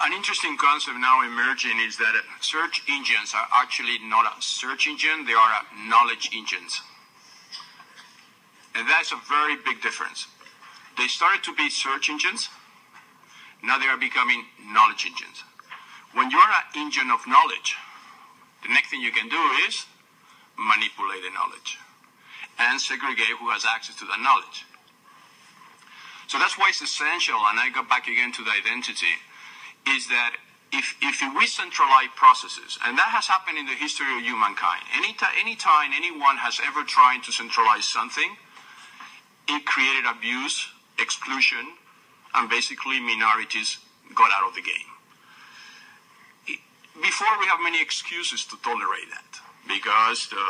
An interesting concept now emerging is that search engines are actually not a search engine, they are knowledge engines. And that's a very big difference. They started to be search engines, now they are becoming knowledge engines. When you're an engine of knowledge, the next thing you can do is manipulate the knowledge and segregate who has access to that knowledge. So that's why it's essential, and I go back again to the identity, is that if we centralize processes, and that has happened in the history of humankind, anytime anyone has ever tried to centralize something, it created abuse, exclusion, and basically minorities got out of the game. Before, we have many excuses to tolerate that, because the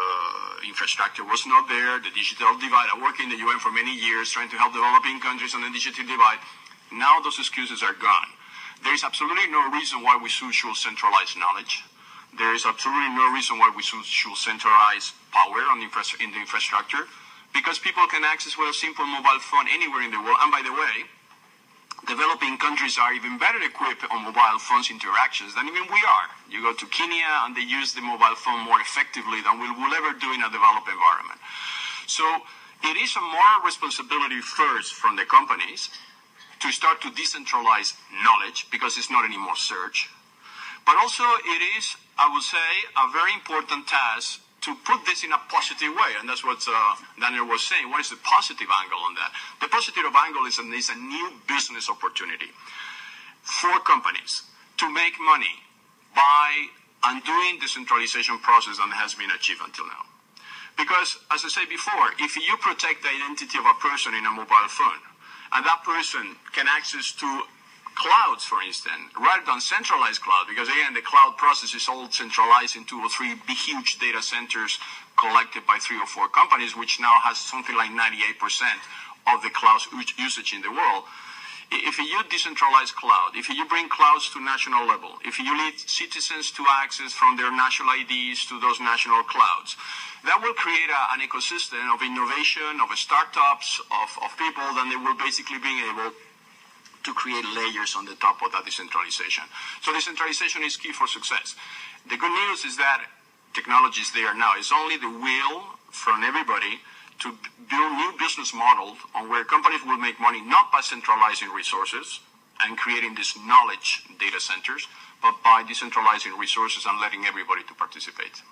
infrastructure was not there, the digital divide. I worked in the UN for many years trying to help developing countries on the digital divide. Now those excuses are gone. There is absolutely no reason why we should centralize knowledge. There is absolutely no reason why we should centralize power in the infrastructure, because people can access with a simple mobile phone anywhere in the world. And by the way, developing countries are even better equipped on mobile phones interactions than even we are. You go to Kenya and they use the mobile phone more effectively than we will ever do in a developed environment. So it is a moral responsibility first from the companies to start to decentralize knowledge, because it's not anymore search. But also it is, I would say, a very important task to put this in a positive way, and that's what Daniel was saying. What is the positive angle on that? The positive angle is a new business opportunity for companies to make money by undoing the centralization process that has been achieved until now. Because, as I said before, if you protect the identity of a person in a mobile phone, and that person can access to clouds, for instance, rather than centralized cloud, because again, the cloud process is all centralized in 2 or 3 big, huge data centers collected by 3 or 4 companies, which now has something like 98% of the cloud usage in the world. If you decentralize cloud, if you bring clouds to national level, if you lead citizens to access from their national IDs to those national clouds, that will create an ecosystem of innovation, of startups, of people, and they will basically be able to create layers on the top of that decentralization. So decentralization is key for success. The good news is that technology is there now. It's only the will from everybody to build new business models on where companies will make money not by centralizing resources and creating these knowledge data centers, but by decentralizing resources and letting everybody to participate.